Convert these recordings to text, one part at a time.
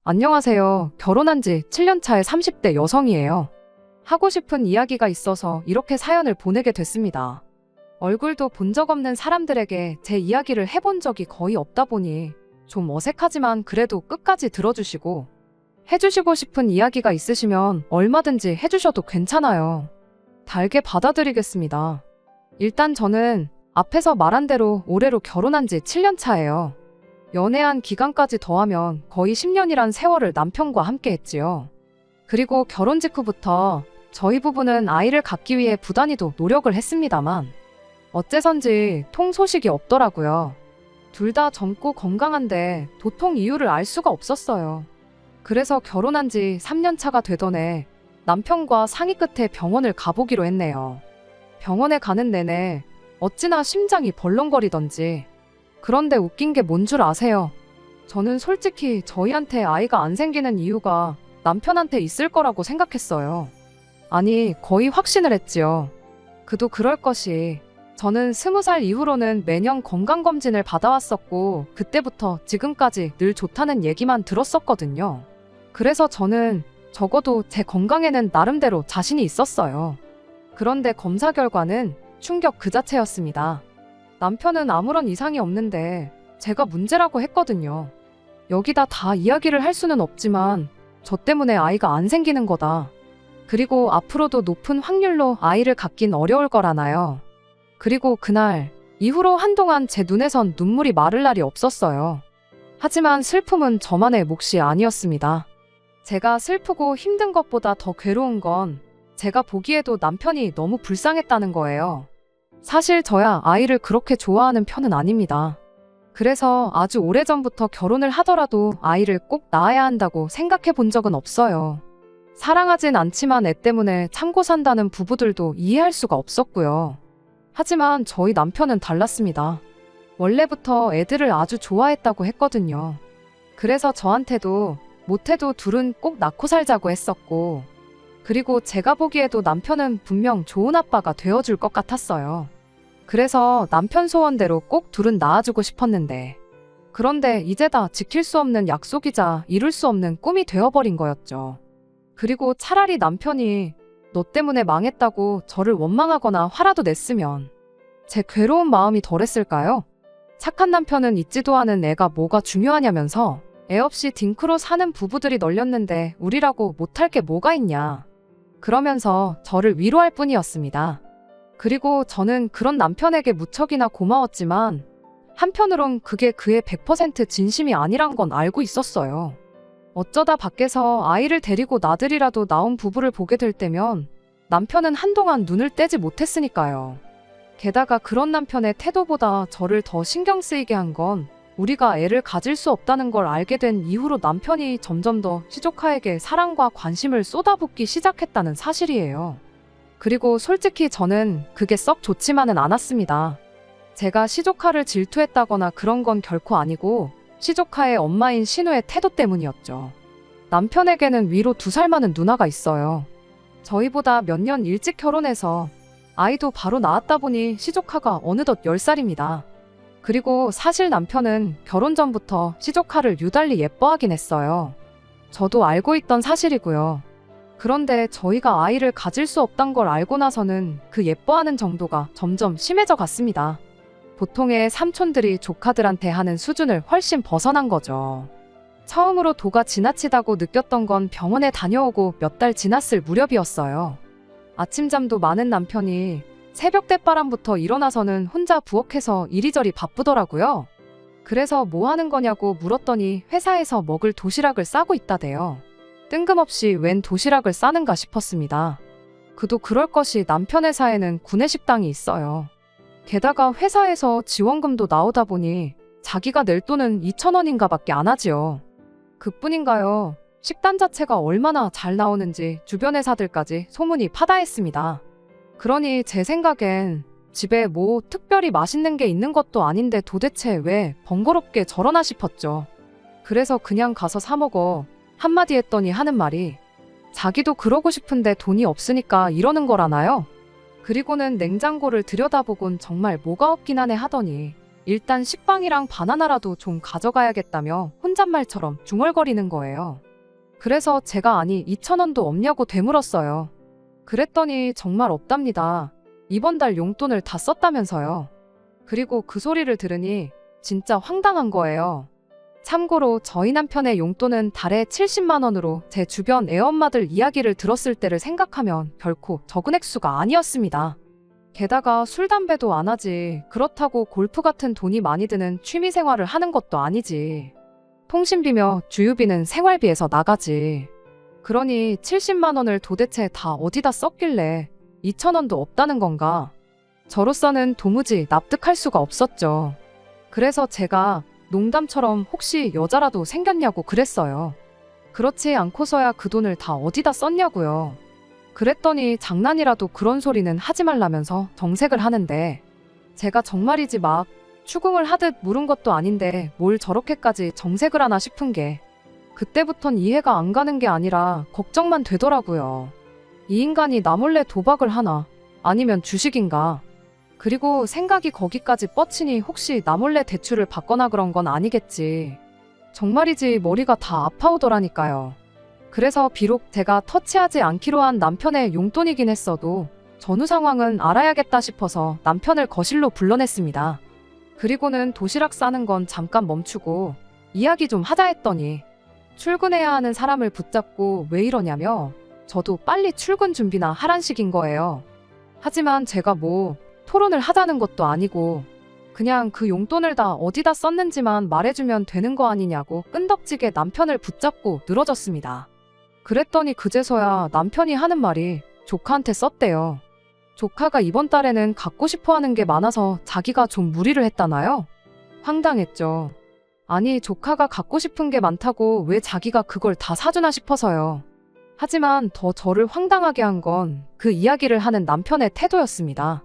안녕하세요. 결혼한 지 7년 차의 30대 여성이에요. 하고 싶은 이야기가 있어서 이렇게 사연을 보내게 됐습니다. 얼굴도 본 적 없는 사람들에게 제 이야기를 해본 적이 거의 없다 보니 좀 어색하지만 그래도 끝까지 들어주시고 해주시고 싶은 이야기가 있으시면 얼마든지 해주셔도 괜찮아요. 달게 받아들이겠습니다. 일단 저는 앞에서 말한 대로 올해로 결혼한 지 7년 차예요. 연애한 기간까지 더하면 거의 10년이란 세월을 남편과 함께 했지요. 그리고 결혼 직후부터 저희 부부는 아이를 갖기 위해 부단히도 노력을 했습니다만 어째선지 통 소식이 없더라고요. 둘 다 젊고 건강한데 도통 이유를 알 수가 없었어요. 그래서 결혼한 지 3년 차가 되던 해 남편과 상의 끝에 병원을 가보기로 했네요. 병원에 가는 내내 어찌나 심장이 벌렁거리던지. 그런데 웃긴 게 뭔 줄 아세요? 저는 솔직히 저희한테 아이가 안 생기는 이유가 남편한테 있을 거라고 생각했어요. 아니, 거의 확신을 했지요. 그도 그럴 것이. 저는 20살 이후로는 매년 건강검진을 받아왔었고 그때부터 지금까지 늘 좋다는 얘기만 들었었거든요. 그래서 저는 적어도 제 건강에는 나름대로 자신이 있었어요. 그런데 검사 결과는 충격 그 자체였습니다. 남편은 아무런 이상이 없는데 제가 문제라고 했거든요. 여기다 다 이야기를 할 수는 없지만 저 때문에 아이가 안 생기는 거다. 그리고 앞으로도 높은 확률로 아이를 갖긴 어려울 거라나요. 그리고 그날 이후로 한동안 제 눈에선 눈물이 마를 날이 없었어요. 하지만 슬픔은 저만의 몫이 아니었습니다. 제가 슬프고 힘든 것보다 더 괴로운 건 제가 보기에도 남편이 너무 불쌍했다는 거예요. 사실 저야 아이를 그렇게 좋아하는 편은 아닙니다. 그래서 아주 오래전부터 결혼을 하더라도 아이를 꼭 낳아야 한다고 생각해 본 적은 없어요. 사랑하진 않지만 애 때문에 참고 산다는 부부들도 이해할 수가 없었고요. 하지만 저희 남편은 달랐습니다. 원래부터 애들을 아주 좋아했다고 했거든요. 그래서 저한테도 못해도 둘은 꼭 낳고 살자고 했었고, 그리고 제가 보기에도 남편은 분명 좋은 아빠가 되어줄 것 같았어요. 그래서 남편 소원대로 꼭 둘은 낳아주고 싶었는데, 그런데 이제 다 지킬 수 없는 약속이자 이룰 수 없는 꿈이 되어버린 거였죠. 그리고 차라리 남편이 너 때문에 망했다고 저를 원망하거나 화라도 냈으면 제 괴로운 마음이 덜했을까요? 착한 남편은 있지도 않은 애가 뭐가 중요하냐면서 애 없이 딩크로 사는 부부들이 널렸는데 우리라고 못할 게 뭐가 있냐. 그러면서 저를 위로할 뿐이었습니다. 그리고 저는 그런 남편에게 무척이나 고마웠지만 한편으론 그게 그의 100% 진심이 아니란 건 알고 있었어요. 어쩌다 밖에서 아이를 데리고 나들이라도 나온 부부를 보게 될 때면 남편은 한동안 눈을 떼지 못했으니까요. 게다가 그런 남편의 태도보다 저를 더 신경 쓰이게 한 건 우리가 애를 가질 수 없다는 걸 알게 된 이후로 남편이 점점 더 시조카에게 사랑과 관심을 쏟아붓기 시작했다는 사실이에요. 그리고 솔직히 저는 그게 썩 좋지만은 않았습니다. 제가 시조카를 질투했다거나 그런 건 결코 아니고 시조카의 엄마인 신우의 태도 때문이었죠. 남편에게는 위로 2살 많은 누나가 있어요. 저희보다 몇 년 일찍 결혼해서 아이도 바로 낳았다 보니 시조카가 어느덧 10살입니다. 그리고 사실 남편은 결혼 전부터 시조카를 유달리 예뻐하긴 했어요. 저도 알고 있던 사실이고요. 그런데 저희가 아이를 가질 수 없단 걸 알고 나서는 그 예뻐하는 정도가 점점 심해져 갔습니다. 보통의 삼촌들이 조카들한테 하는 수준을 훨씬 벗어난 거죠. 처음으로 도가 지나치다고 느꼈던 건 병원에 다녀오고 몇 달 지났을 무렵이었어요. 아침잠도 많은 남편이 새벽 대바람부터 일어나서는 혼자 부엌에서 이리저리 바쁘더라고요. 그래서 뭐 하는 거냐고 물었더니 회사에서 먹을 도시락을 싸고 있다대요. 뜬금없이 웬 도시락을 싸는가 싶었습니다. 그도 그럴 것이 남편 회사에는 구내식당이 있어요. 게다가 회사에서 지원금도 나오다 보니 자기가 낼 돈은 2,000원인가 밖에 안 하지요. 그뿐인가요? 식단 자체가 얼마나 잘 나오는지 주변 회사들까지 소문이 파다했습니다. 그러니 제 생각엔 집에 뭐 특별히 맛있는 게 있는 것도 아닌데 도대체 왜 번거롭게 저러나 싶었죠. 그래서 그냥 가서 사 먹어 한마디 했더니 하는 말이 자기도 그러고 싶은데 돈이 없으니까 이러는 거라나요? 그리고는 냉장고를 들여다보곤 정말 뭐가 없긴 하네 하더니 일단 식빵이랑 바나나라도 좀 가져가야겠다며 혼잣말처럼 중얼거리는 거예요. 그래서 제가 아니 2,000원도 없냐고 되물었어요. 그랬더니 정말 없답니다. 이번 달 용돈을 다 썼다면서요. 그리고 그 소리를 들으니 진짜 황당한 거예요. 참고로 저희 남편의 용돈은 달에 70만 원으로 제 주변 애엄마들 이야기를 들었을 때를 생각하면 결코 적은 액수가 아니었습니다. 게다가 술, 담배도 안 하지. 그렇다고 골프 같은 돈이 많이 드는 취미 생활을 하는 것도 아니지. 통신비며 주유비는 생활비에서 나가지. 그러니 70만 원을 도대체 다 어디다 썼길래 2,000원도 없다는 건가? 저로서는 도무지 납득할 수가 없었죠. 그래서 제가 농담처럼 혹시 여자라도 생겼냐고 그랬어요. 그렇지 않고서야 그 돈을 다 어디다 썼냐고요. 그랬더니 장난이라도 그런 소리는 하지 말라면서 정색을 하는데 제가 정말이지 막 추궁을 하듯 물은 것도 아닌데 뭘 저렇게까지 정색을 하나 싶은 게 그때부턴 이해가 안 가는 게 아니라 걱정만 되더라고요. 이 인간이 나 몰래 도박을 하나? 아니면 주식인가? 그리고 생각이 거기까지 뻗치니 혹시 나 몰래 대출을 받거나 그런 건 아니겠지. 정말이지 머리가 다 아파오더라니까요. 그래서 비록 제가 터치하지 않기로 한 남편의 용돈이긴 했어도 전후 상황은 알아야겠다 싶어서 남편을 거실로 불러냈습니다. 그리고는 도시락 싸는 건 잠깐 멈추고 이야기 좀 하자 했더니 출근해야 하는 사람을 붙잡고 왜 이러냐며 저도 빨리 출근 준비나 하란 식인 거예요. 하지만 제가 뭐 토론을 하자는 것도 아니고 그냥 그 용돈을 다 어디다 썼는지만 말해주면 되는 거 아니냐고 끈덕지게 남편을 붙잡고 늘어졌습니다. 그랬더니 그제서야 남편이 하는 말이 조카한테 썼대요. 조카가 이번 달에는 갖고 싶어 하는 게 많아서 자기가 좀 무리를 했다나요? 황당했죠. 아니 조카가 갖고 싶은 게 많다고 왜 자기가 그걸 다 사주나 싶어서요. 하지만 더 저를 황당하게 한 건 그 이야기를 하는 남편의 태도였습니다.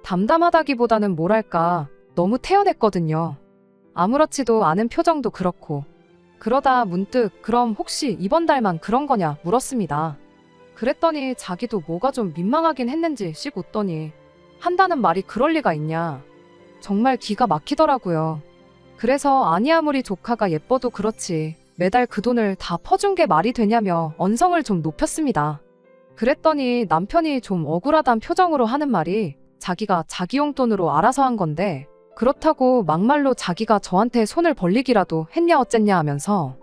담담하다기보다는 뭐랄까 너무 태연했거든요. 아무렇지도 않은 표정도 그렇고 그러다 문득 그럼 혹시 이번 달만 그런 거냐 물었습니다. 그랬더니 자기도 뭐가 좀 민망하긴 했는지 씩 웃더니 한다는 말이 그럴 리가 있냐. 정말 기가 막히더라고요. 그래서 아니 아무리 조카가 예뻐도 그렇지 매달 그 돈을 다 퍼준 게 말이 되냐며 언성을 좀 높였습니다. 그랬더니 남편이 좀 억울하단 표정으로 하는 말이 자기가 자기 용돈으로 알아서 한 건데 그렇다고 막말로 자기가 저한테 손을 벌리기라도 했냐 어쨌냐 하면서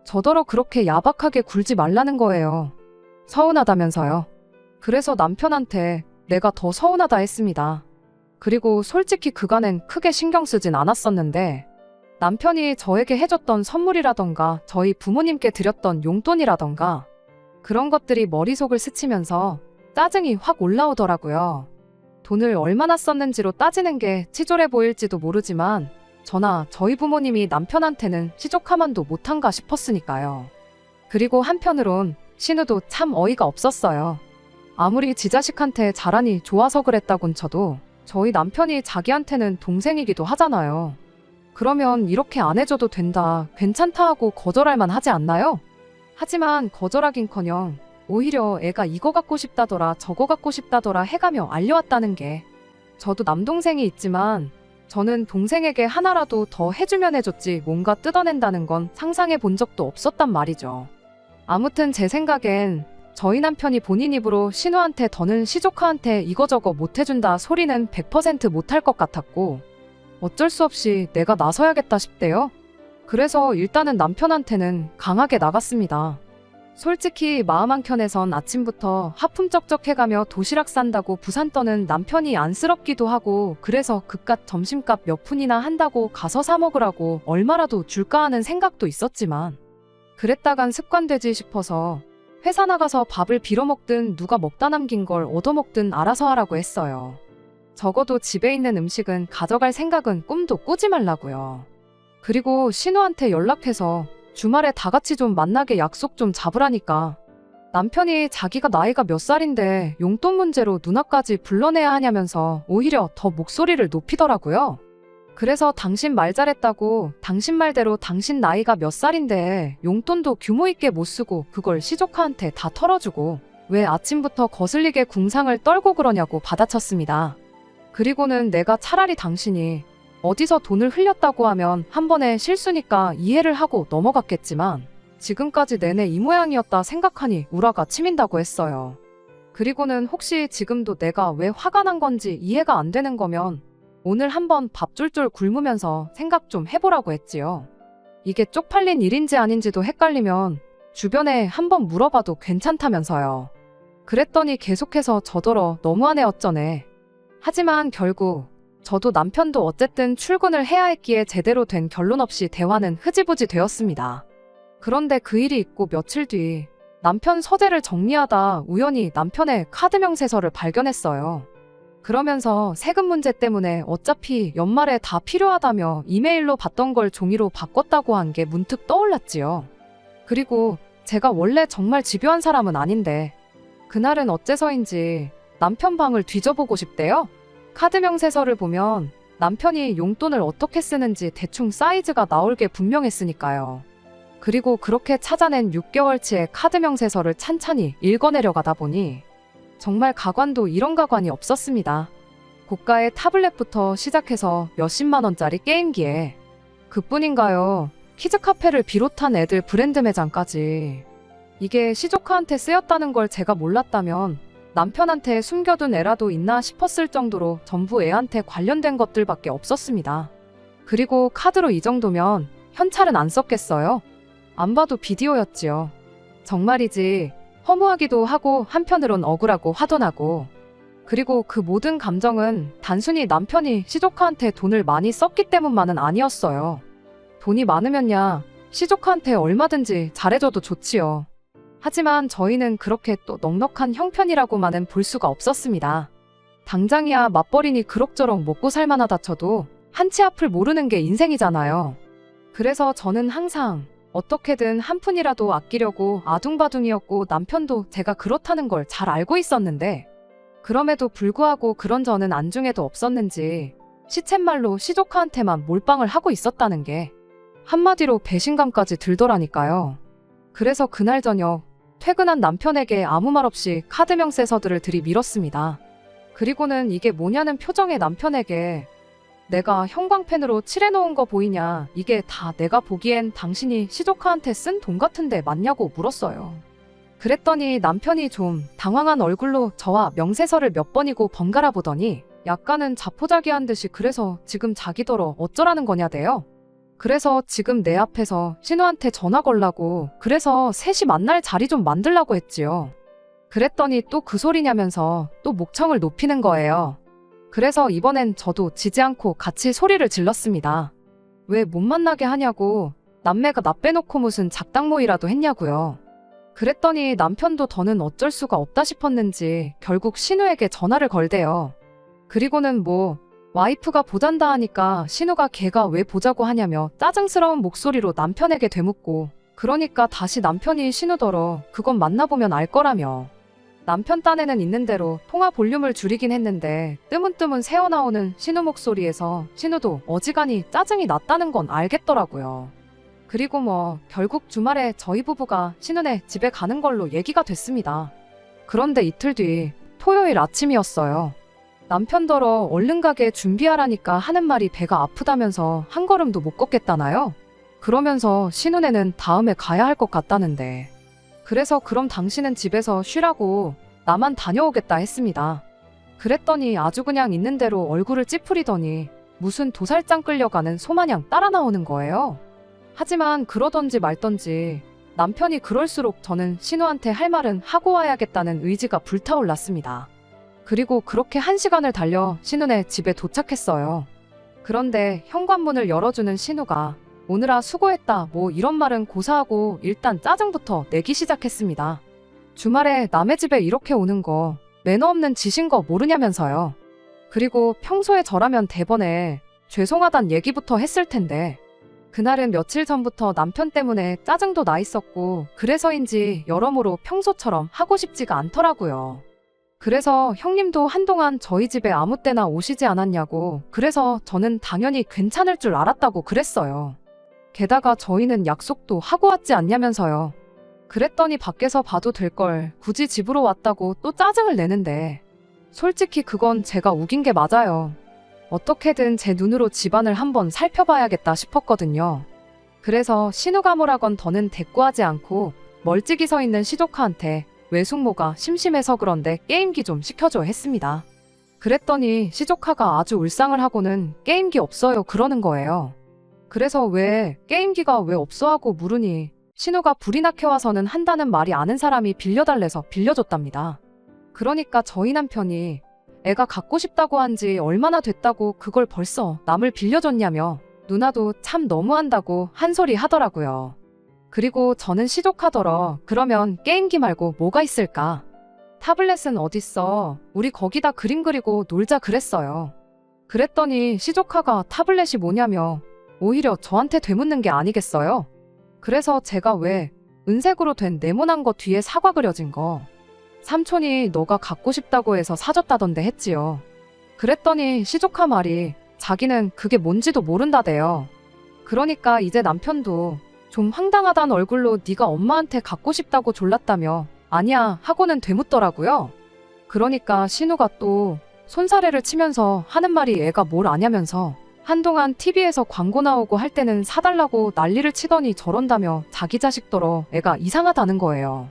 저더러 그렇게 야박하게 굴지 말라는 거예요. 서운하다면서요. 그래서 남편한테 내가 더 서운하다 했습니다. 그리고 솔직히 그간엔 크게 신경 쓰진 않았었는데 남편이 저에게 해줬던 선물이라던가 저희 부모님께 드렸던 용돈이라던가 그런 것들이 머릿속을 스치면서 짜증이 확 올라오더라고요. 돈을 얼마나 썼는지로 따지는 게 치졸해 보일지도 모르지만 저나 저희 부모님이 남편한테는 시족하만도 못한가 싶었으니까요. 그리고 한편으론 신우도 참 어이가 없었어요. 아무리 지 자식한테 잘하니 좋아서 그랬다곤 쳐도 저희 남편이 자기한테는 동생이기도 하잖아요. 그러면 이렇게 안 해줘도 된다, 괜찮다 하고 거절할만 하지 않나요? 하지만 거절하긴커녕 오히려 애가 이거 갖고 싶다더라 저거 갖고 싶다더라 해가며 알려왔다는 게 저도 남동생이 있지만 저는 동생에게 하나라도 더 해주면 해줬지 뭔가 뜯어낸다는 건 상상해 본 적도 없었단 말이죠. 아무튼 제 생각엔 저희 남편이 본인 입으로 신우한테 더는 시조카한테 이거저거 못해준다 소리는 100% 못할 것 같았고 어쩔 수 없이 내가 나서야겠다 싶대요. 그래서 일단은 남편한테는 강하게 나갔습니다. 솔직히 마음 한켠에선 아침부터 하품쩍쩍해가며 도시락 싼다고 부산 떠는 남편이 안쓰럽기도 하고 그래서 그깟 점심값 몇 푼이나 한다고 가서 사 먹으라고 얼마라도 줄까 하는 생각도 있었지만 그랬다간 습관되지 싶어서 회사 나가서 밥을 빌어먹든 누가 먹다 남긴 걸 얻어먹든 알아서 하라고 했어요. 적어도 집에 있는 음식은 가져갈 생각은 꿈도 꾸지 말라고요. 그리고 신우한테 연락해서 주말에 다 같이 좀 만나게 약속 좀 잡으라니까. 남편이 자기가 나이가 몇 살인데 용돈 문제로 누나까지 불러내야 하냐면서 오히려 더 목소리를 높이더라고요. 그래서 당신 말 잘했다고 당신 말대로 당신 나이가 몇 살인데 용돈도 규모 있게 못 쓰고 그걸 시조카한테 다 털어주고 왜 아침부터 거슬리게 궁상을 떨고 그러냐고 받아쳤습니다. 그리고는 내가 차라리 당신이 어디서 돈을 흘렸다고 하면 한 번의 실수니까 이해를 하고 넘어갔겠지만 지금까지 내내 이 모양이었다 생각하니 우라가 치민다고 했어요. 그리고는 혹시 지금도 내가 왜 화가 난 건지 이해가 안 되는 거면 오늘 한번 밥 쫄쫄 굶으면서 생각 좀 해보라고 했지요. 이게 쪽팔린 일인지 아닌지도 헷갈리면 주변에 한번 물어봐도 괜찮다면서요. 그랬더니 계속해서 저더러 너무하네 어쩌네. 하지만 결국 저도 남편도 어쨌든 출근을 해야 했기에 제대로 된 결론 없이 대화는 흐지부지 되었습니다. 그런데 그 일이 있고 며칠 뒤 남편 서재를 정리하다 우연히 남편의 카드 명세서를 발견했어요. 그러면서 세금 문제 때문에 어차피 연말에 다 필요하다며 이메일로 받던 걸 종이로 바꿨다고 한 게 문득 떠올랐지요. 그리고 제가 원래 정말 집요한 사람은 아닌데 그날은 어째서인지 남편 방을 뒤져보고 싶대요. 카드 명세서를 보면 남편이 용돈을 어떻게 쓰는지 대충 사이즈가 나올 게 분명했으니까요. 그리고 그렇게 찾아낸 6개월치의 카드 명세서를 찬찬히 읽어내려가다 보니 정말 가관도 이런 가관이 없었습니다. 고가의 타블렛부터 시작해서 몇십만 원짜리 게임기에 그뿐인가요? 키즈카페를 비롯한 애들 브랜드 매장까지. 이게 시조카한테 쓰였다는 걸 제가 몰랐다면 남편한테 숨겨둔 애라도 있나 싶었을 정도로 전부 애한테 관련된 것들밖에 없었습니다. 그리고 카드로 이 정도면 현찰은 안 썼겠어요? 안 봐도 비디오였지요. 정말이지 허무하기도 하고 한편으론 억울하고 화도 나고. 그리고 그 모든 감정은 단순히 남편이 시조카한테 돈을 많이 썼기 때문만은 아니었어요. 돈이 많으면야 시조카한테 얼마든지 잘해줘도 좋지요. 하지만 저희는 그렇게 또 넉넉한 형편이라고만은 볼 수가 없었습니다. 당장이야 맞벌이니 그럭저럭 먹고 살만하다 쳐도 한치 앞을 모르는 게 인생이잖아요. 그래서 저는 항상 어떻게든 한 푼이라도 아끼려고 아둥바둥이었고 남편도 제가 그렇다는 걸 잘 알고 있었는데 그럼에도 불구하고 그런 저는 안중에도 없었는지 시쳇말로 시조카한테만 몰빵을 하고 있었다는 게 한마디로 배신감까지 들더라니까요. 그래서 그날 저녁 퇴근한 남편에게 아무 말 없이 카드 명세서들을 들이밀었습니다. 그리고는 이게 뭐냐는 표정의 남편에게 내가 형광펜으로 칠해놓은 거 보이냐, 이게 다 내가 보기엔 당신이 시조카한테 쓴 돈 같은데 맞냐고 물었어요. 그랬더니 남편이 좀 당황한 얼굴로 저와 명세서를 몇 번이고 번갈아 보더니 약간은 자포자기한 듯이 그래서 지금 자기더러 어쩌라는 거냐대요. 그래서 지금 내 앞에서 신우한테 전화 걸라고, 그래서 셋이 만날 자리 좀 만들라고 했지요. 그랬더니 또 그 소리냐면서 또 목청을 높이는 거예요. 그래서 이번엔 저도 지지 않고 같이 소리를 질렀습니다. 왜 못 만나게 하냐고, 남매가 나 빼놓고 무슨 작당모이라도 했냐고요. 그랬더니 남편도 더는 어쩔 수가 없다 싶었는지 결국 신우에게 전화를 걸대요. 그리고는 뭐 와이프가 보잔다 하니까 신우가 걔가 왜 보자고 하냐며 짜증스러운 목소리로 남편에게 되묻고, 그러니까 다시 남편이 신우더러 그건 만나보면 알 거라며. 남편 딴에는 있는 대로 통화 볼륨을 줄이긴 했는데 뜨문뜨문 새어나오는 신우 목소리에서 신우도 어지간히 짜증이 났다는 건 알겠더라고요. 그리고 뭐 결국 주말에 저희 부부가 신우네 집에 가는 걸로 얘기가 됐습니다. 그런데 이틀 뒤 토요일 아침이었어요. 남편더러 얼른 가게 준비하라니까 하는 말이 배가 아프다면서 한 걸음도 못 걷겠다나요? 그러면서 신우네는 다음에 가야 할 것 같다는데. 그래서 그럼 당신은 집에서 쉬라고 나만 다녀오겠다 했습니다. 그랬더니 아주 그냥 있는 대로 얼굴을 찌푸리더니 무슨 도살장 끌려가는 소마냥 따라 나오는 거예요. 하지만 그러던지 말던지 남편이 그럴수록 저는 신우한테 할 말은 하고 와야겠다는 의지가 불타올랐습니다. 그리고 그렇게 1시간을 달려 신우네 집에 도착했어요. 그런데 현관문을 열어주는 신우가 오느라 수고했다 뭐 이런 말은 고사하고 일단 짜증부터 내기 시작했습니다. 주말에 남의 집에 이렇게 오는 거 매너 없는 짓인 거 모르냐면서요. 그리고 평소에 저라면 대번에 죄송하단 얘기부터 했을 텐데 그날은 며칠 전부터 남편 때문에 짜증도 나 있었고 그래서인지 여러모로 평소처럼 하고 싶지가 않더라고요. 그래서 형님도 한동안 저희 집에 아무 때나 오시지 않았냐고, 그래서 저는 당연히 괜찮을 줄 알았다고 그랬어요. 게다가 저희는 약속도 하고 왔지 않냐면서요. 그랬더니 밖에서 봐도 될 걸 굳이 집으로 왔다고 또 짜증을 내는데 솔직히 그건 제가 우긴 게 맞아요. 어떻게든 제 눈으로 집안을 한번 살펴봐야겠다 싶었거든요. 그래서 신우가 뭐라건 더는 대꾸하지 않고 멀찍이 서 있는 시조카한테 외숙모가 심심해서 그런데 게임기 좀 시켜줘 했습니다. 그랬더니 시조카가 아주 울상을 하고는 게임기 없어요 그러는 거예요. 그래서 왜 게임기가 왜 없어 하고 물으니 신우가 불이 나게 와서는 한다는 말이 아는 사람이 빌려달래서 빌려줬답니다. 그러니까 저희 남편이 애가 갖고 싶다고 한 지 얼마나 됐다고 그걸 벌써 남을 빌려줬냐며 누나도 참 너무한다고 한 소리 하더라고요. 그리고 저는 시족하더러 그러면 게임기 말고 뭐가 있을까? 타블렛은 어딨어? 우리 거기다 그림 그리고 놀자 그랬어요. 그랬더니 시조카가 타블렛이 뭐냐며 오히려 저한테 되묻는 게 아니겠어요? 그래서 제가 왜 은색으로 된 네모난 거 뒤에 사과 그려진 거 삼촌이 너가 갖고 싶다고 해서 사줬다던데 했지요. 그랬더니 시조카 말이 자기는 그게 뭔지도 모른다대요. 그러니까 이제 남편도 좀 황당하단 얼굴로 네가 엄마한테 갖고 싶다고 졸랐다며 아니야 하고는 되묻더라고요. 그러니까 신우가 또 손사래를 치면서 하는 말이 애가 뭘 아냐면서 한동안 TV에서 광고 나오고 할 때는 사달라고 난리를 치더니 저런다며 자기 자식더러 애가 이상하다는 거예요.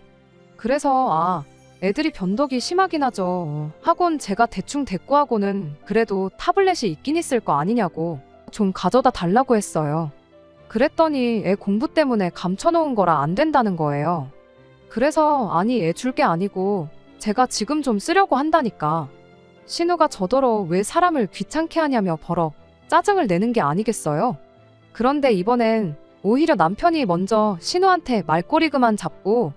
그래서 애들이 변덕이 심하긴 하죠. 하곤 제가 대충 대꾸하고는 그래도 타블렛이 있긴 있을 거 아니냐고 좀 가져다 달라고 했어요. 그랬더니 애 공부 때문에 감춰놓은 거라 안 된다는 거예요. 그래서 아니 애 줄 게 아니고 제가 지금 좀 쓰려고 한다니까. 신우가 저더러 왜 사람을 귀찮게 하냐며 버럭 짜증을 내는 게 아니겠어요? 그런데 이번엔 오히려 남편이 먼저 신우한테 말꼬리 그만 잡고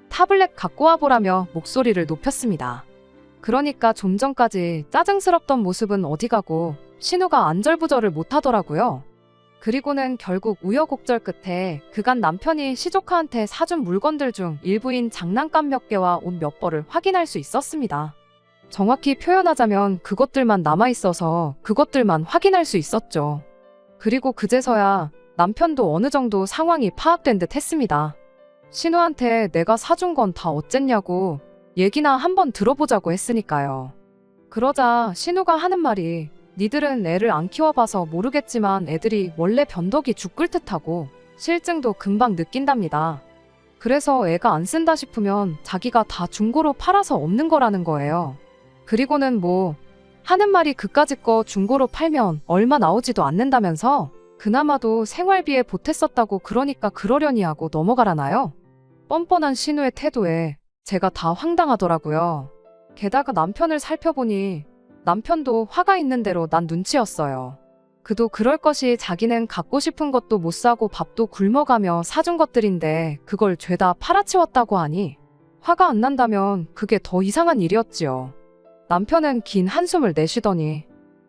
타블렛 갖고 와보라며 목소리를 높였습니다. 그러니까 좀 전까지 짜증스럽던 모습은 어디 가고 신우가 안절부절을 못하더라고요. 그리고는 결국 우여곡절 끝에 그간 남편이 시조카한테 사준 물건들 중 일부인 장난감 몇 개와 옷 몇 벌을 확인할 수 있었습니다. 정확히 표현하자면 그것들만 남아있어서 그것들만 확인할 수 있었죠. 그리고 그제서야 남편도 어느 정도 상황이 파악된 듯 했습니다. 신우한테 내가 사준 건 다 어쨌냐고 얘기나 한번 들어보자고 했으니까요. 그러자 신우가 하는 말이 니들은 애를 안 키워봐서 모르겠지만 애들이 원래 변덕이 죽을 듯하고 실증도 금방 느낀답니다. 그래서 애가 안 쓴다 싶으면 자기가 다 중고로 팔아서 없는 거라는 거예요. 그리고는 뭐 하는 말이 그까짓 거 중고로 팔면 얼마 나오지도 않는다면서 그나마도 생활비에 보탰었다고 그러니까 그러려니 하고 넘어가라나요? 뻔뻔한 신우의 태도에 제가 다 황당하더라고요. 게다가 남편을 살펴보니 남편도 화가 있는 대로 난 눈치였어요. 그도 그럴 것이 자기는 갖고 싶은 것도 못 사고 밥도 굶어가며 사준 것들인데 그걸 죄다 팔아치웠다고 하니 화가 안 난다면 그게 더 이상한 일이었지요. 남편은 긴 한숨을 내쉬더니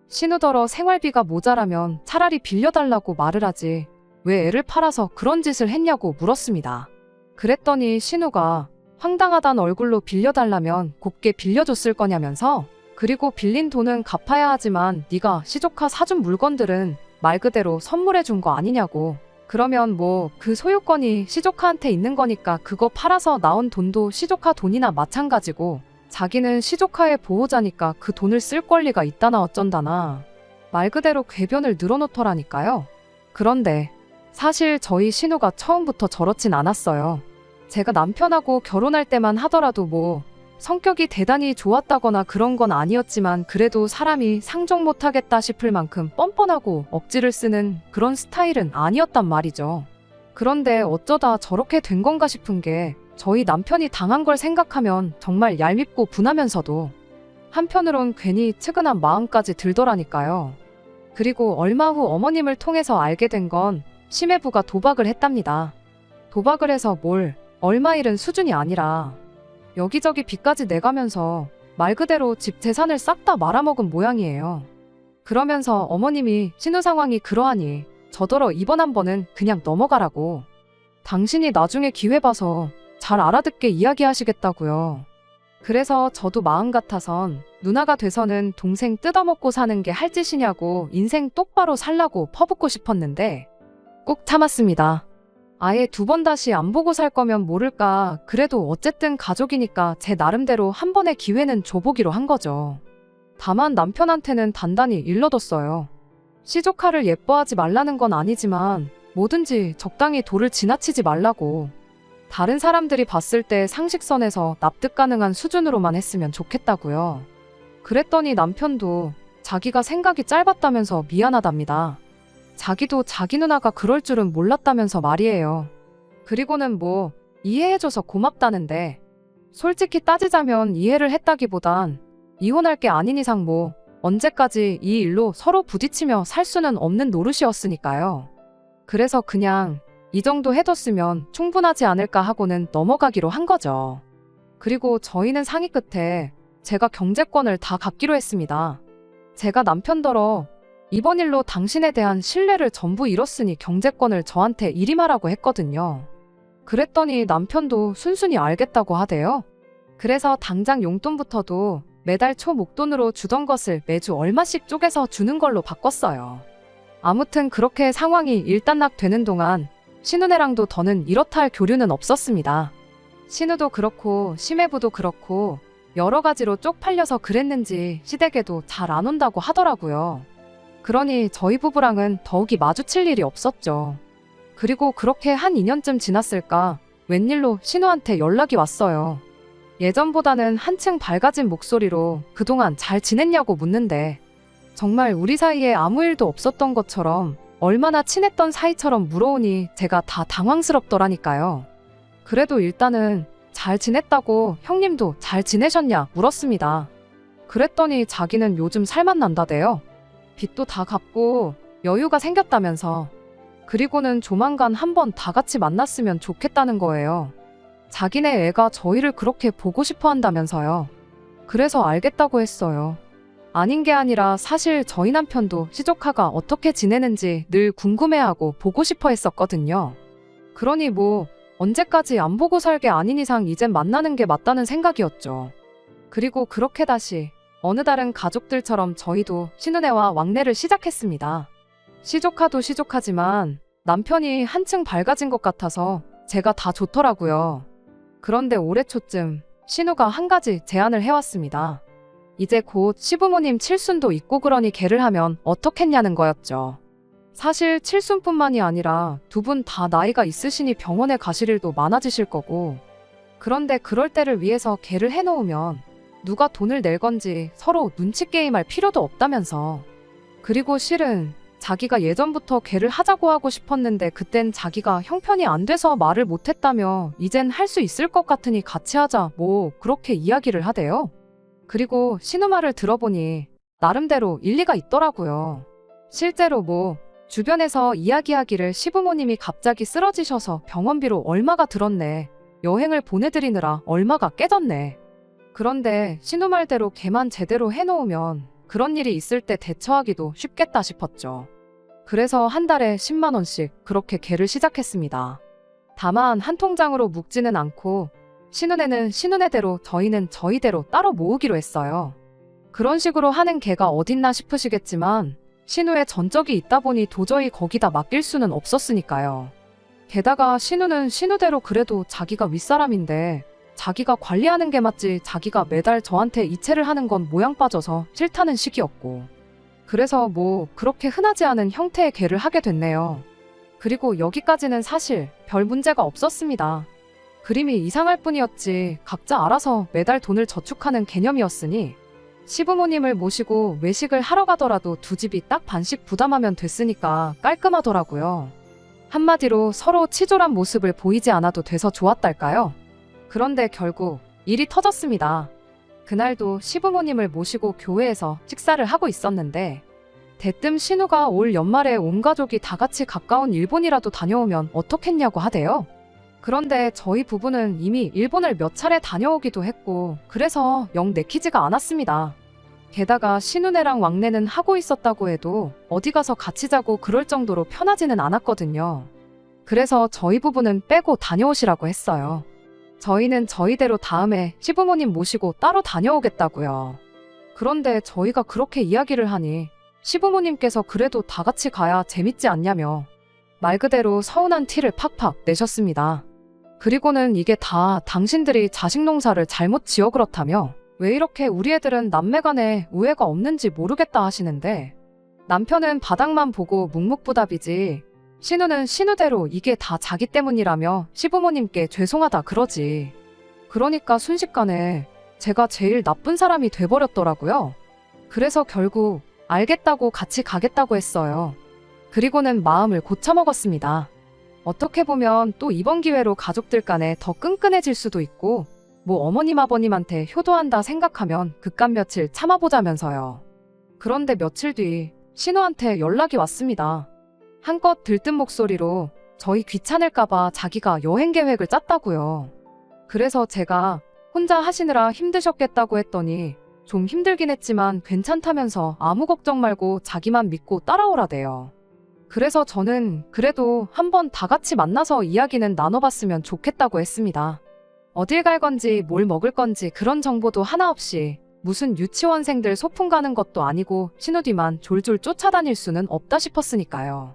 신우더러 생활비가 모자라면 차라리 빌려달라고 말을 하지 왜 애를 팔아서 그런 짓을 했냐고 물었습니다. 그랬더니 신우가 황당하단 얼굴로 빌려달라면 곱게 빌려줬을 거냐면서 그리고 빌린 돈은 갚아야 하지만 네가 시조카 사준 물건들은 말 그대로 선물해 준 거 아니냐고. 그러면 뭐 그 소유권이 시조카한테 있는 거니까 그거 팔아서 나온 돈도 시조카 돈이나 마찬가지고 자기는 시조카의 보호자니까 그 돈을 쓸 권리가 있다나 어쩐다나 말 그대로 궤변을 늘어놓더라니까요. 그런데 사실 저희 신우가 처음부터 저렇진 않았어요. 제가 남편하고 결혼할 때만 하더라도 뭐 성격이 대단히 좋았다거나 그런 건 아니었지만 그래도 사람이 상종 못하겠다 싶을 만큼 뻔뻔하고 억지를 쓰는 그런 스타일은 아니었단 말이죠. 그런데 어쩌다 저렇게 된 건가 싶은 게 저희 남편이 당한 걸 생각하면 정말 얄밉고 분하면서도 한편으론 괜히 측은한 마음까지 들더라니까요. 그리고 얼마 후 어머님을 통해서 알게 된 건 심해부가 도박을 했답니다. 도박을 해서 뭘 얼마 잃은 수준이 아니라 여기저기 빚까지 내가면서 말 그대로 집 재산을 싹 다 말아먹은 모양이에요. 그러면서 어머님이 신우 상황이 그러하니 저더러 이번 한 번은 그냥 넘어가라고. 당신이 나중에 기회 봐서 잘 알아듣게 이야기하시겠다고요. 그래서 저도 마음 같아선 누나가 돼서는 동생 뜯어먹고 사는 게 할 짓이냐고 인생 똑바로 살라고 퍼붓고 싶었는데 꾹 참았습니다. 아예 두 번 다시 안 보고 살 거면 모를까. 그래도 어쨌든 가족이니까 제 나름대로 한 번의 기회는 줘보기로 한 거죠. 다만 남편한테는 단단히 일러뒀어요. 시조카를 예뻐하지 말라는 건 아니지만 뭐든지 적당히 도를 지나치지 말라고. 다른 사람들이 봤을 때 상식선에서 납득 가능한 수준으로만 했으면 좋겠다고요. 그랬더니 남편도 자기가 생각이 짧았다면서 미안하답니다. 자기도 자기 누나가 그럴 줄은 몰랐다면서 말이에요. 그리고는 뭐 이해해줘서 고맙다는데, 솔직히 따지자면 이해를 했다기보단 이혼할 게 아닌 이상 뭐 언제까지 이 일로 서로 부딪히며 살 수는 없는 노릇이었으니까요. 그래서 그냥 이 정도 해뒀으면 충분하지 않을까 하고는 넘어가기로 한 거죠. 그리고 저희는 상의 끝에 제가 경제권을 다 갖기로 했습니다. 제가 남편더러 이번 일로 당신에 대한 신뢰를 전부 잃었으니 경제권을 저한테 이임하라고 했거든요. 그랬더니 남편도 순순히 알겠다고 하대요. 그래서 당장 용돈부터도 매달 초 목돈으로 주던 것을 매주 얼마씩 쪼개서 주는 걸로 바꿨어요. 아무튼 그렇게 상황이 일단락 되는 동안 신우네랑도 더는 이렇다 할 교류는 없었습니다. 신우도 그렇고 심해부도 그렇고 여러 가지로 쪽팔려서 그랬는지 시댁에도 잘 안 온다고 하더라고요. 그러니 저희 부부랑은 더욱이 마주칠 일이 없었죠. 그리고 그렇게 한 2년쯤 지났을까 웬일로 신우한테 연락이 왔어요. 예전보다는 한층 밝아진 목소리로 그동안 잘 지냈냐고 묻는데, 정말 우리 사이에 아무 일도 없었던 것처럼 얼마나 친했던 사이처럼 물어오니 제가 다 당황스럽더라니까요. 그래도 일단은 잘 지냈다고 형님도 잘 지내셨냐 물었습니다. 그랬더니 자기는 요즘 살만 난다대요. 빚도 다 갚고 여유가 생겼다면서. 그리고는 조만간 한번 다 같이 만났으면 좋겠다는 거예요. 자기네 애가 저희를 그렇게 보고 싶어 한다면서요. 그래서 알겠다고 했어요. 아닌 게 아니라 사실 저희 남편도 시조카가 어떻게 지내는지 늘 궁금해하고 보고 싶어 했었거든요. 그러니 뭐 언제까지 안 보고 살 게 아닌 이상 이젠 만나는 게 맞다는 생각이었죠. 그리고 그렇게 다시 어느 다른 가족들처럼 저희도 신은혜와 왕래를 시작했습니다. 시조카도 시조카지만 남편이 한층 밝아진 것 같아서 제가 다 좋더라고요. 그런데 올해 초쯤 신우가 한 가지 제안을 해왔습니다. 이제 곧 시부모님 칠순도 있고 그러니 걔를 하면 어떻겠냐는 거였죠. 사실 칠순뿐만이 아니라 두 분 다 나이가 있으시니 병원에 가실 일도 많아지실 거고, 그런데 그럴 때를 위해서 걔를 해놓으면 누가 돈을 낼 건지 서로 눈치 게임할 필요도 없다면서. 그리고 실은 자기가 예전부터 걔를 하자고 하고 싶었는데 그땐 자기가 형편이 안 돼서 말을 못했다며 이젠 할 수 있을 것 같으니 같이 하자 뭐 그렇게 이야기를 하대요. 그리고 신우 말을 들어보니 나름대로 일리가 있더라고요. 실제로 뭐 주변에서 이야기하기를 시부모님이 갑자기 쓰러지셔서 병원비로 얼마가 들었네, 여행을 보내드리느라 얼마가 깨졌네. 그런데 신우 말대로 걔만 제대로 해놓으면 그런 일이 있을 때 대처하기도 쉽겠다 싶었죠. 그래서 한 달에 10만 원씩 그렇게 걔를 시작했습니다. 다만 한 통장으로 묵지는 않고 신은혜는 신은혜대로 저희는 저희대로 따로 모으기로 했어요. 그런 식으로 하는 걔가 어딨나 싶으시겠지만 신우의 전적이 있다 보니 도저히 거기다 맡길 수는 없었으니까요. 게다가 신우는 신우대로 그래도 자기가 윗사람인데 자기가 관리하는 게 맞지 자기가 매달 저한테 이체를 하는 건 모양 빠져서 싫다는 식이었고, 그래서 뭐 그렇게 흔하지 않은 형태의 걔를 하게 됐네요. 그리고 여기까지는 사실 별 문제가 없었습니다. 그림이 이상할 뿐이었지 각자 알아서 매달 돈을 저축하는 개념이었으니 시부모님을 모시고 외식을 하러 가더라도 두 집이 딱 반씩 부담하면 됐으니까 깔끔하더라고요. 한마디로 서로 치졸한 모습을 보이지 않아도 돼서 좋았달까요? 그런데 결국 일이 터졌습니다. 그날도 시부모님을 모시고 교회에서 식사를 하고 있었는데 대뜸 신우가 올 연말에 온 가족이 다 같이 가까운 일본이라도 다녀오면 어떻겠냐고 하대요. 그런데 저희 부부는 이미 일본을 몇 차례 다녀오기도 했고 그래서 영 내키지가 않았습니다. 게다가 신우네랑 왕래는 하고 있었다고 해도 어디 가서 같이 자고 그럴 정도로 편하지는 않았거든요. 그래서 저희 부부는 빼고 다녀오시라고 했어요. 저희는 저희대로 다음에 시부모님 모시고 따로 다녀오겠다고요. 그런데 저희가 그렇게 이야기를 하니 시부모님께서 그래도 다 같이 가야 재밌지 않냐며 말 그대로 서운한 티를 팍팍 내셨습니다. 그리고는 이게 다 당신들이 자식 농사를 잘못 지어 그렇다며 왜 이렇게 우리 애들은 남매간에 우애가 없는지 모르겠다 하시는데 남편은 바닥만 보고 묵묵부답이지 신우는 신우대로 이게 다 자기 때문이라며 시부모님께 죄송하다 그러지. 그러니까 순식간에 제가 제일 나쁜 사람이 돼버렸더라고요. 그래서 결국 알겠다고 같이 가겠다고 했어요. 그리고는 마음을 고쳐먹었습니다. 어떻게 보면 또 이번 기회로 가족들 간에 더 끈끈해질 수도 있고 뭐 어머님 아버님한테 효도한다 생각하면 그깟 며칠 참아보자면서요. 그런데 며칠 뒤 신우한테 연락이 왔습니다. 한껏 들뜬 목소리로 저희 귀찮을까봐 자기가 여행 계획을 짰다고요. 그래서 제가 혼자 하시느라 힘드셨겠다고 했더니 좀 힘들긴 했지만 괜찮다면서 아무 걱정 말고 자기만 믿고 따라오라대요. 그래서 저는 그래도 한번 다 같이 만나서 이야기는 나눠봤으면 좋겠다고 했습니다. 어딜 갈 건지 뭘 먹을 건지 그런 정보도 하나 없이 무슨 유치원생들 소풍 가는 것도 아니고 신우 뒤만 졸졸 쫓아다닐 수는 없다 싶었으니까요.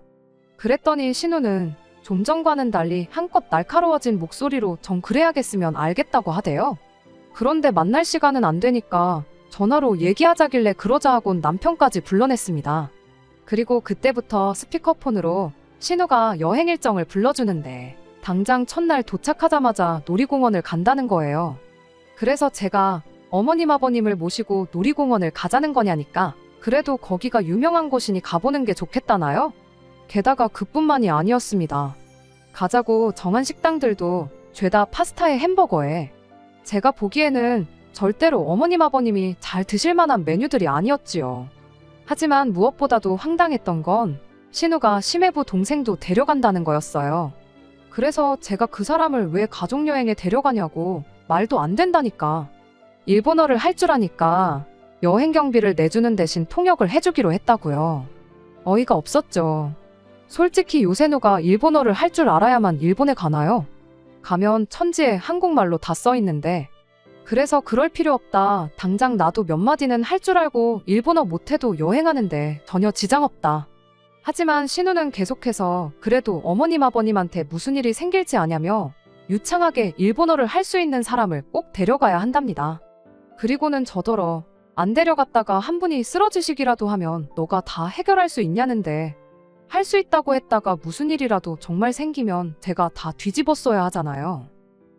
그랬더니 신우는 좀 전과는 달리 한껏 날카로워진 목소리로 전 그래야겠으면 알겠다고 하대요. 그런데 만날 시간은 안 되니까 전화로 얘기하자길래 그러자 하곤 남편까지 불러냈습니다. 그리고 그때부터 스피커폰으로 신우가 여행 일정을 불러주는데 당장 첫날 도착하자마자 놀이공원을 간다는 거예요. 그래서 제가 어머님 아버님을 모시고 놀이공원을 가자는 거냐니까 그래도 거기가 유명한 곳이니 가보는 게 좋겠다나요? 게다가 그뿐만이 아니었습니다. 가자고 정한 식당들도 죄다 파스타에 햄버거에 제가 보기에는 절대로 어머님 아버님이 잘 드실 만한 메뉴들이 아니었지요. 하지만 무엇보다도 황당했던 건 신우가 심해부 동생도 데려간다는 거였어요. 그래서 제가 그 사람을 왜 가족여행에 데려가냐고 말도 안 된다니까. 일본어를 할 줄 아니까 여행 경비를 내주는 대신 통역을 해주기로 했다고요. 어이가 없었죠. 솔직히 요새 누가 일본어를 할 줄 알아야만 일본에 가나요? 가면 천지에 한국말로 다 써있는데 그래서 그럴 필요 없다. 당장 나도 몇 마디는 할 줄 알고 일본어 못해도 여행하는데 전혀 지장 없다. 하지만 신우는 계속해서 그래도 어머님 아버님한테 무슨 일이 생길지 아냐며 유창하게 일본어를 할 수 있는 사람을 꼭 데려가야 한답니다. 그리고는 저더러 안 데려갔다가 한 분이 쓰러지시기라도 하면 너가 다 해결할 수 있냐는데 할 수 있다고 했다가 무슨 일이라도 정말 생기면 제가 다 뒤집었어야 하잖아요.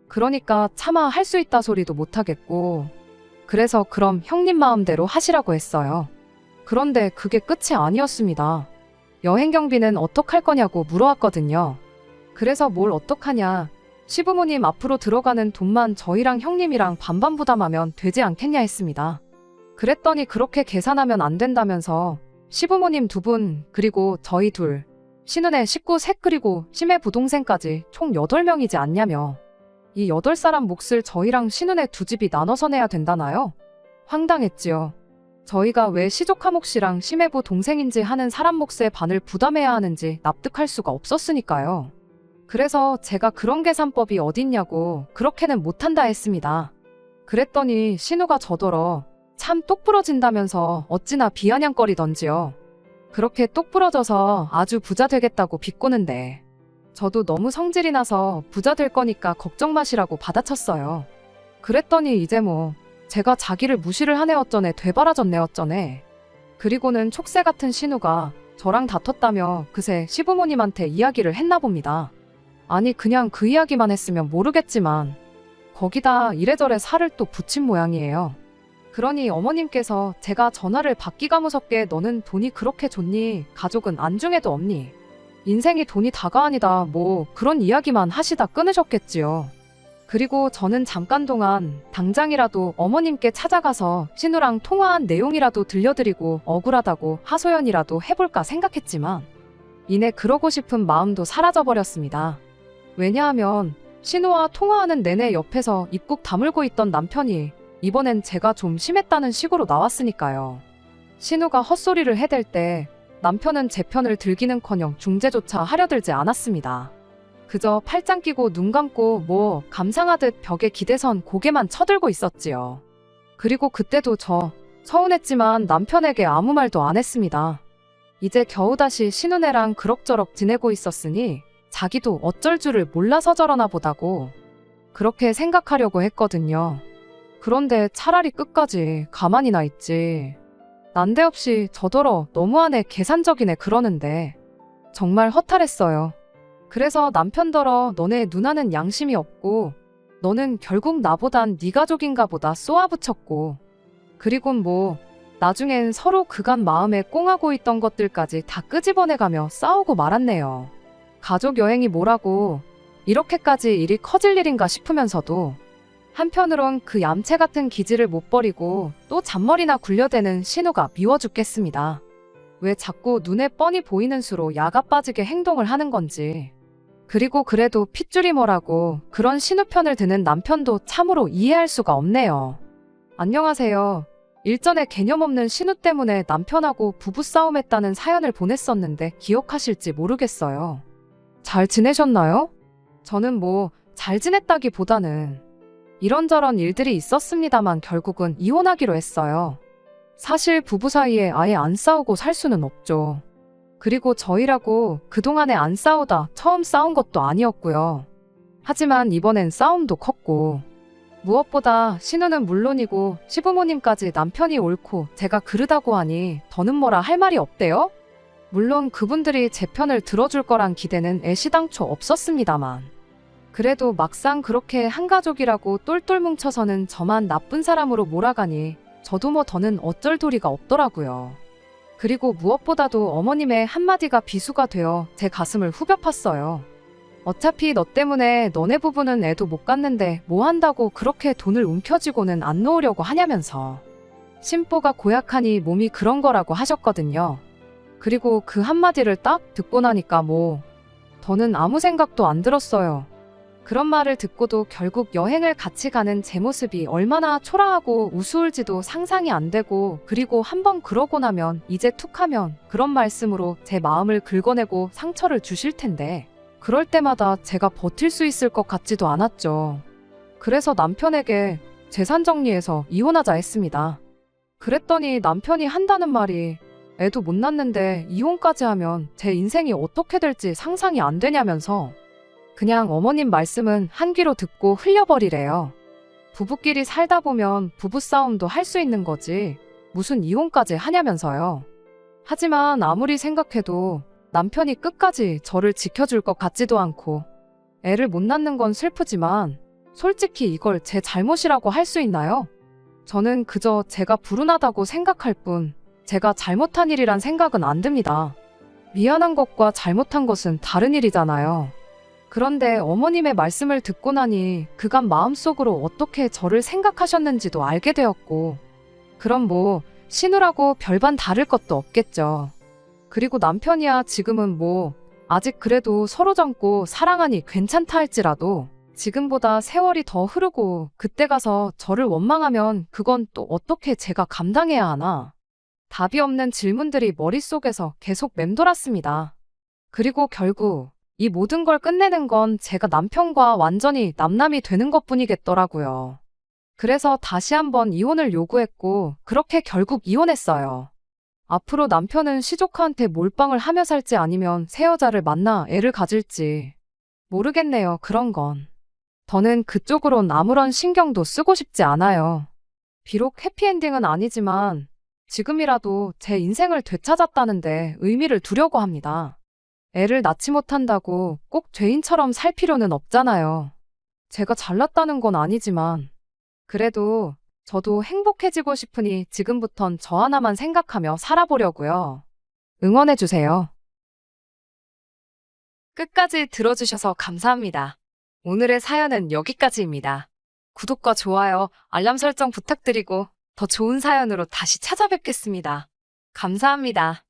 그러니까 차마 할 수 있다 소리도 못하겠고 그래서 그럼 형님 마음대로 하시라고 했어요. 그런데 그게 끝이 아니었습니다. 여행 경비는 어떡할 거냐고 물어왔거든요. 그래서 뭘 어떡하냐. 시부모님 앞으로 들어가는 돈만 저희랑 형님이랑 반반 부담하면 되지 않겠냐 했습니다. 그랬더니 그렇게 계산하면 안 된다면서 시부모님 2분 그리고 저희 둘, 신은의 식구 셋 그리고 심해 부동생까지 총 8명이지 않냐며 이 8사람 몫을 저희랑 신은의 2집이 나눠서 내야 된다나요? 황당했지요. 저희가 왜 시조카 몫이랑 심해부 동생인지 하는 사람 몫의 반을 부담해야 하는지 납득할 수가 없었으니까요. 그래서 제가 그런 계산법이 어딨냐고 그렇게는 못한다 했습니다. 그랬더니 신우가 저더러 참 똑부러진다면서 어찌나 비아냥거리던지요. 그렇게 똑부러져서 아주 부자 되겠다고 비꼬는데 저도 너무 성질이 나서 부자 될 거니까 걱정 마시라고 받아쳤어요. 그랬더니 이제 뭐 제가 자기를 무시를 하네 어쩌네 되바라졌네 어쩌네. 그리고는 촉새 같은 신우가 저랑 다퉜다며 그새 시부모님한테 이야기를 했나 봅니다. 아니 그냥 그 이야기만 했으면 모르겠지만 거기다 이래저래 살을 또 붙인 모양이에요. 그러니 어머님께서 제가 전화를 받기가 무섭게 너는 돈이 그렇게 좋니? 가족은 안중에도 없니? 인생이 돈이 다가 아니다 뭐 그런 이야기만 하시다 끊으셨겠지요. 그리고 저는 잠깐 동안 당장이라도 어머님께 찾아가서 신우랑 통화한 내용이라도 들려드리고 억울하다고 하소연이라도 해볼까 생각했지만 이내 그러고 싶은 마음도 사라져버렸습니다. 왜냐하면 신우와 통화하는 내내 옆에서 입국 다물고 있던 남편이 이번엔 제가 좀 심했다는 식으로 나왔으니까요. 신우가 헛소리를 해댈 때 남편은 제 편을 들기는커녕 중재조차 하려들지 않았습니다. 그저 팔짱 끼고 눈 감고 뭐 감상하듯 벽에 기대선 고개만 쳐들고 있었지요. 그리고 그때도 저 서운했지만 남편에게 아무 말도 안 했습니다. 이제 겨우 다시 신우네랑 그럭저럭 지내고 있었으니 자기도 어쩔 줄을 몰라서 저러나 보다고 그렇게 생각하려고 했거든요. 그런데 차라리 끝까지 가만히나 있지. 난데없이 저더러 너무하네, 계산적이네 그러는데 정말 허탈했어요. 그래서 남편더러 너네 누나는 양심이 없고 너는 결국 나보단 네 가족인가 보다 쏘아붙였고, 그리곤 뭐 나중엔 서로 그간 마음에 꽁하고 있던 것들까지 다 끄집어내가며 싸우고 말았네요. 가족 여행이 뭐라고 이렇게까지 일이 커질 일인가 싶으면서도 한편으론 그 얌체 같은 기질을 못 버리고 또 잔머리나 굴려대는 신우가 미워 죽겠습니다. 왜 자꾸 눈에 뻔히 보이는 수로 야가 빠지게 행동을 하는 건지. 그리고 그래도 핏줄이 뭐라고 그런 신우 편을 드는 남편도 참으로 이해할 수가 없네요. 안녕하세요. 일전에 개념 없는 신우 때문에 남편하고 부부싸움했다는 사연을 보냈었는데 기억하실지 모르겠어요. 잘 지내셨나요? 저는 뭐 잘 지냈다기보다는 이런저런 일들이 있었습니다만 결국은 이혼하기로 했어요. 사실 부부 사이에 아예 안 싸우고 살 수는 없죠. 그리고 저희라고 그동안에 안 싸우다 처음 싸운 것도 아니었고요. 하지만 이번엔 싸움도 컸고, 무엇보다 신우는 물론이고 시부모님까지 남편이 옳고 제가 그르다고 하니 더는 뭐라 할 말이 없대요? 물론 그분들이 제 편을 들어줄 거란 기대는 애시당초 없었습니다만, 그래도 막상 그렇게 한 가족이라고 똘똘 뭉쳐서는 저만 나쁜 사람으로 몰아가니 저도 뭐 더는 어쩔 도리가 없더라고요. 그리고 무엇보다도 어머님의 한마디가 비수가 되어 제 가슴을 후벼 팠어요. 어차피 너 때문에 너네 부부는 애도 못 갖는데 뭐 한다고 그렇게 돈을 움켜쥐고는 안 놓으려고 하냐면서. 심보가 고약하니 몸이 그런 거라고 하셨거든요. 그리고 그 한마디를 딱 듣고 나니까 뭐 더는 아무 생각도 안 들었어요. 그런 말을 듣고도 결국 여행을 같이 가는 제 모습이 얼마나 초라하고 우스울지도 상상이 안 되고, 그리고 한번 그러고 나면 이제 툭하면 그런 말씀으로 제 마음을 긁어내고 상처를 주실 텐데 그럴 때마다 제가 버틸 수 있을 것 같지도 않았죠. 그래서 남편에게 재산 정리해서 이혼하자 했습니다. 그랬더니 남편이 한다는 말이 애도 못 낳는데 이혼까지 하면 제 인생이 어떻게 될지 상상이 안 되냐면서 그냥 어머님 말씀은 한 귀로 듣고 흘려버리래요. 부부끼리 살다 보면 부부싸움도 할 수 있는 거지 무슨 이혼까지 하냐면서요. 하지만 아무리 생각해도 남편이 끝까지 저를 지켜줄 것 같지도 않고, 애를 못 낳는 건 슬프지만 솔직히 이걸 제 잘못이라고 할 수 있나요? 저는 그저 제가 불운하다고 생각할 뿐 제가 잘못한 일이란 생각은 안 듭니다. 미안한 것과 잘못한 것은 다른 일이잖아요. 그런데 어머님의 말씀을 듣고 나니 그간 마음속으로 어떻게 저를 생각하셨는지도 알게 되었고, 그럼 뭐 신우라고 별반 다를 것도 없겠죠. 그리고 남편이야 지금은 뭐 아직 그래도 서로 젊고 사랑하니 괜찮다 할지라도 지금보다 세월이 더 흐르고 그때 가서 저를 원망하면 그건 또 어떻게 제가 감당해야 하나. 답이 없는 질문들이 머릿속에서 계속 맴돌았습니다. 그리고 결국 이 모든 걸 끝내는 건 제가 남편과 완전히 남남이 되는 것뿐이겠더라고요. 그래서 다시 한번 이혼을 요구했고 그렇게 결국 이혼했어요. 앞으로 남편은 시조카한테 몰빵을 하며 살지 아니면 새 여자를 만나 애를 가질지 모르겠네요. 그런 건. 더는 그쪽으론 아무런 신경도 쓰고 싶지 않아요. 비록 해피엔딩은 아니지만 지금이라도 제 인생을 되찾았다는데 의미를 두려고 합니다. 애를 낳지 못한다고 꼭 죄인처럼 살 필요는 없잖아요. 제가 잘났다는 건 아니지만 그래도 저도 행복해지고 싶으니 지금부턴 저 하나만 생각하며 살아보려고요. 응원해주세요. 끝까지 들어주셔서 감사합니다. 오늘의 사연은 여기까지입니다. 구독과 좋아요, 알람 설정 부탁드리고 더 좋은 사연으로 다시 찾아뵙겠습니다. 감사합니다.